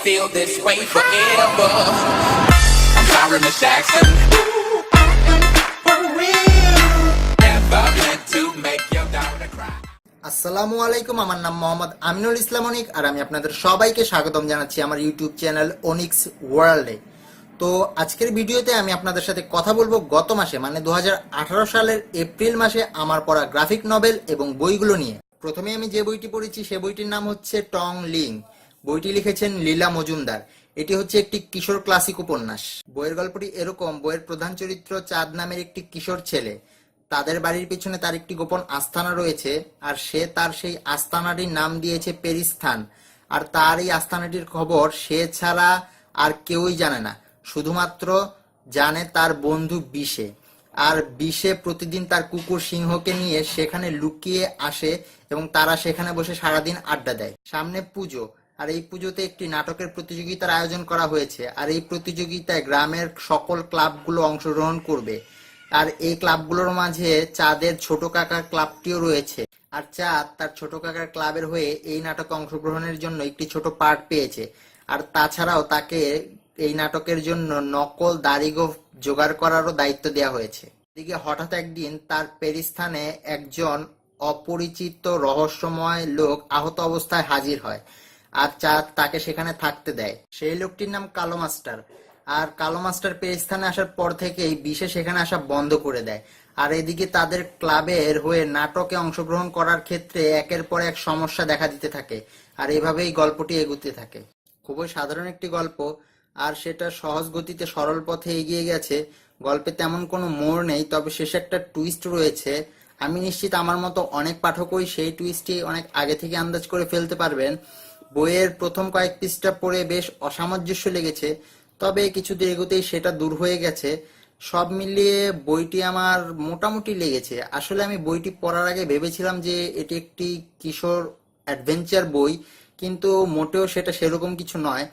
feel this way forever. I'm sorry, Miss Jackson. Ooh, I am for real. Never meant to make your daughter cry. আসসালামু আলাইকুম, আমার নাম মোহাম্মদ আমিনুল ইসলাম অনিক আর আমি আপনাদের সবাইকে স্বাগতম জানাচ্ছি আমার ইউটিউব চ্যানেল অনিক্স ওয়ার্ল্ডে। তো আজকের ভিডিওতে আমি আপনাদের সাথে কথা বলবো গত মাসে মানে 2018 সালের এপ্রিল মাসে আমার পড়া গ্রাফিক নভেল এবং বইগুলো নিয়ে। প্রথমে আমি যে বইটি পড়েছি সে বইটির নাম হচ্ছে টং লিং। বইটি লিখেছেন লীলা মজুমদার। এটি হচ্ছে একটি কিশোর ক্লাসিক উপন্যাস। বইয়ের গল্পটি এরকম: বইয়ের প্রধান চরিত্র চাঁদ নামের একটি কিশোর ছেলে, তাদের বাড়ির পিছনে তার একটি গোপন আস্তানা রয়েছে আর সে তার সেই আস্তানাটির নাম দিয়েছে পেরিস্থান। আর তার এই আস্তানাটির খবর সে ছাড়া আর কেউই জানে না, শুধুমাত্র জানে তার বন্ধু বিশে। আর বিশে প্রতিদিন তার কুকুর সিংহকে নিয়ে সেখানে লুকিয়ে আসে এবং তারা সেখানে বসে সারাদিন আড্ডা দেয়। সামনে পুজো, আর এই পুজোতে একটি নাটকের প্রতিযোগিতার আয়োজন করা হয়েছে আর এই প্রতিযোগিতায় গ্রামের সকল ক্লাবগুলো অংশগ্রহণ করবে। আর এই ক্লাবগুলোর মাঝে চাঁদের ছোট কাকার ক্লাবটিও রয়েছে। আর চাঁদ তার ছোট কাকার ক্লাবের হয়ে এই নাটকে অংশগ্রহণের জন্য একটি ছোট পার্ট পেয়েছে। আর তাছাড়াও তাকে এই নাটকের জন্য নকল দাড়িগোঁফ জোগাড় করারও দায়িত্ব দেওয়া হয়েছে। এদিকে হঠাৎ একদিন তার পেরিস্থানে একজন অপরিচিত রহস্যময় লোক আহত অবস্থায় হাজির হয় আর চাঁদ তাকে সেখানে থাকতে দেয়। সেই লোকটির নাম কালো মাস্টার। আর কালো মাস্টার পেরিস্থানে আসার পর থেকেই বিশেষ সেখানে আসা বন্ধ করে দেয়। আর এদিকে তাদের ক্লাবের হয়ে নাটকে অংশগ্রহণ করার ক্ষেত্রে একের পর এক সমস্যা দেখা দিতে থাকে আর এভাবেই গল্পটি এগুতে থাকে। খুবই সাধারণ একটি গল্প আর সেটা সহজ গতিতে সরল পথে এগিয়ে গেছে। গল্পে তেমন কোনো মোড় নেই, তবে শেষে একটা টুইস্ট রয়েছে। আমি নিশ্চিত আমার মতো অনেক পাঠকই সেই টুইস্টটি অনেক আগে থেকে আন্দাজ করে ফেলতে পারবেন। বইয়ের প্রথম কয়েক পৃষ্ঠা পড়ে বেশ অসামঞ্জস্য লেগেছে, তবে কিছুদিন এগোতেই সেটা দূর হয়ে গেছে। সব মিলিয়ে বইটি আমার মোটামুটি লেগেছে। আসলে আমি বইটি পড়ার আগে ভেবেছিলাম যে এটি একটি কিশোর অ্যাডভেঞ্চার বই, কিন্তু মোটেও সেটা সেরকম কিছু নয়,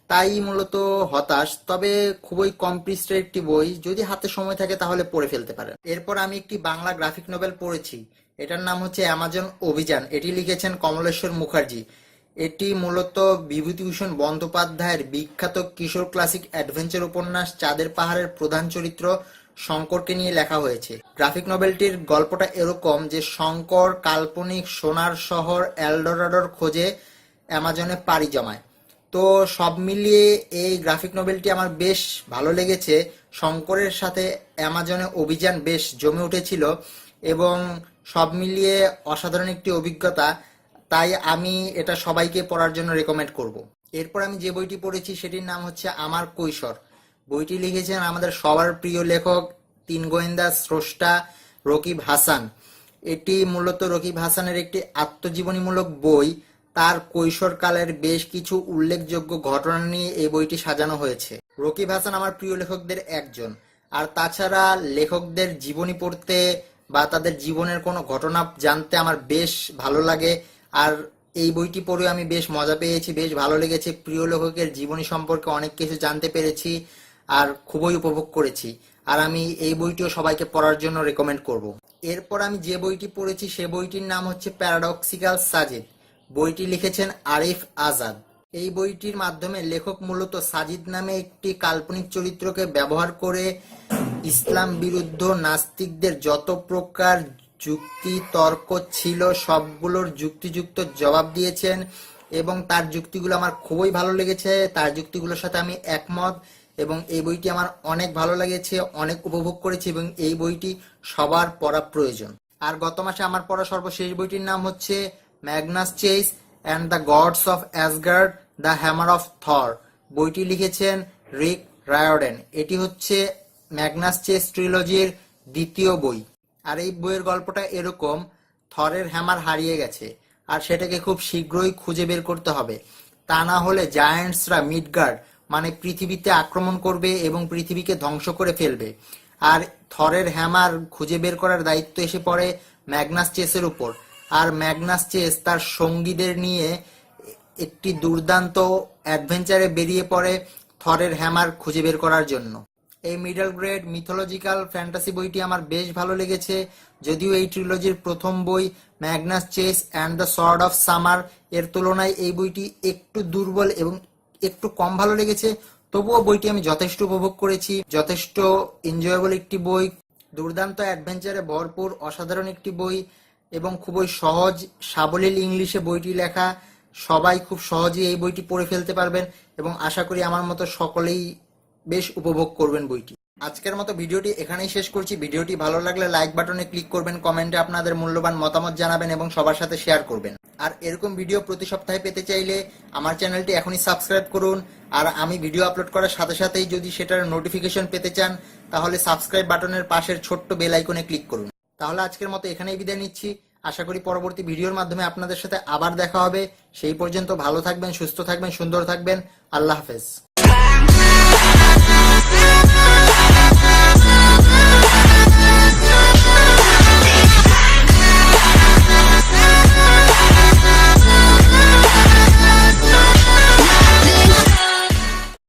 তাই মূলত হতাশ। তবে খুবই কম পৃষ্ঠার একটি বই, যদি হাতে সময় থাকে তাহলে পড়ে ফেলতে পারেন। এরপর আমি একটি বাংলা গ্রাফিক নোভেল পড়েছি, এটার নাম হচ্ছে অ্যামাজন অভিযান। এটি লিখেছেন কমলেশ্বর মুখার্জি। এটি মূলত বিভূতিভূষণ বন্দ্যোপাধ্যায়ের বিখ্যাত কিশোর ক্লাসিক অ্যাডভেঞ্চার উপন্যাস চাঁদের পাহাড়ের প্রধান চরিত্র শঙ্করকে নিয়ে লেখা হয়েছে। গ্রাফিক নোভেলটির গল্পটা এরকম যে শঙ্কর কাল্পনিক সোনার শহর এলডোরাডোর খোঁজে অ্যামাজনে পাড়ি জমায়। তো সব মিলিয়ে এই গ্রাফিক নোভেলটি আমার বেশ ভালো লেগেছে। শঙ্করের সাথে অ্যামাজনে অভিযান বেশ জমে উঠেছিল এবং সব মিলিয়ে অসাধারণ একটি অভিজ্ঞতা, তাই আমি এটা সবাইকে পড়ার জন্য রেকমেন্ড করব। এরপর আমি যে বইটি পড়েছি সেটির নাম হচ্ছে আমার কৈশোর। বইটি লিখেছেন আমাদের সবার প্রিয় লেখক, তিন গোয়েন্দা স্রষ্টা রকিব হাসান। এটি মূলত রকিব হাসানের একটি আত্মজীবনীমূলক বই। তার কৈশোরকালের বেশ কিছু উল্লেখযোগ্য ঘটনা নিয়ে এই বইটি সাজানো হয়েছে। রকিব হাসান আমার প্রিয় লেখকদের একজন, আর তাছাড়া লেখকদের জীবনী পড়তে বা তাদের জীবনের কোনো ঘটনা জানতে আমার বেশ ভালো লাগে। আর এই বইটি পড়ে আমি বেশ মজা পেয়েছি, বেশ ভালো লেগেছে। প্রিয় লেখকের জীবনী সম্পর্কে অনেক কিছু জানতে পেরেছি আর খুবই উপভোগ করেছি। আর আমি এই বইটিও সবাইকে পড়ার জন্য রেকমেন্ড করব। এরপর আমি যে বইটি পড়েছি সে বইটির নাম হচ্ছে প্যারাডক্সিক্যাল সাজিদ। বইটি লিখেছেন আরিফ আজাদ। এই বইটির মাধ্যমে লেখক মূলত সাজিদ নামে একটি কাল্পনিক চরিত্রকে ব্যবহার করে ইসলাম বিরুদ্ধ নাস্তিকদের যত প্রকার যুক্তি তর্ক ছিল সবগুলোর যুক্তিযুক্ত জবাব দিয়েছেন এবং তার যুক্তিগুলো আমার খুবই ভালো লেগেছে। তার যুক্তিগুলোর সাথে আমি একমত এবং এই বইটি আমার অনেক ভালো লেগেছে, অনেক উপভোগ করেছি এবং এই বইটি সবার পড়া প্রয়োজন। আর গত মাসে আমার পড়া সর্বশেষ বইটির নাম হচ্ছে Magnus Chase and the Gods of Asgard the Hammer of Thor. বইটি লিখেছেন রিক রায়োডেন। এটি হচ্ছে ম্যাগনাস চেস ট্রিলজির দ্বিতীয় বই। আর এই বইয়ের গল্পটা এরকম: থরের হ্যামার হারিয়ে গেছে আর সেটাকে খুব শীঘ্রই খুঁজে বের করতে হবে, তা না হলে জায়ান্টসরা মিডগার্ড মানে পৃথিবীতে আক্রমণ করবে এবং পৃথিবীকে ধ্বংস করে ফেলবে। আর থরের হ্যামার খুঁজে বের করার দায়িত্ব এসে পড়ে ম্যাগনাস চেসের উপর। আর ম্যাগনাস চেস তার সঙ্গীদের নিয়ে একটি দুর্দান্ত অ্যাডভেঞ্চারে বেরিয়ে পড়ে থরের হ্যামার খুঁজে বের করার জন্য। এই মিডল গ্রেড মিথোলজিক্যাল ফ্যান্টাসি বইটি আমার বেশ ভালো লেগেছে। যদিও এই ট্রিলজির প্রথম বই Magnus Chase and the sword of summer এর তুলনায় এই বইটি একটু দুর্বল এবং একটু কম ভালো লেগেছে, তবুও বইটি আমি যথেষ্ট উপভোগ করেছি। যথেষ্ট এনজয়েবল একটি বই, দুর্দান্ত অ্যাডভেঞ্চারে ভরপুর অসাধারণ একটি বই এবং খুবই সহজ সাবলীল ইংলিশে বইটি লেখা। সবাই খুব সহজেই এই বইটি পড়ে ফেলতে পারবেন এবং আশা করি আমার মতো সকলেই বেশ উপভোগ করবেন বইটি। আজকের মতো ভিডিওটি এখানেই শেষ করছি। ভিডিওটি ভালো লাগলে লাইক বাটনে ক্লিক করবেন, কমেন্টে আপনাদের মূল্যবান মতামত জানাবেন এবং সবার সাথে শেয়ার করবেন। আর এরকম ভিডিও প্রতি সপ্তাহে পেতে চাইলে আমার চ্যানেলটি এখনই সাবস্ক্রাইব করুন। আর আমি ভিডিও আপলোড করার সাথে সাথেই যদি সেটার নোটিফিকেশন পেতে চান তাহলে সাবস্ক্রাইব বাটনের পাশের ছোট্ট বেল আইকনে ক্লিক করুন। তাহলে আজকের মতো এখানেই বিদায় নিচ্ছি। আশা করি পরবর্তী ভিডিওর মাধ্যমে আপনাদের সাথে আবার দেখা হবে। সেই পর্যন্ত ভালো থাকবেন, সুস্থ থাকবেন, সুন্দর থাকবেন। আল্লাহ হাফেজ।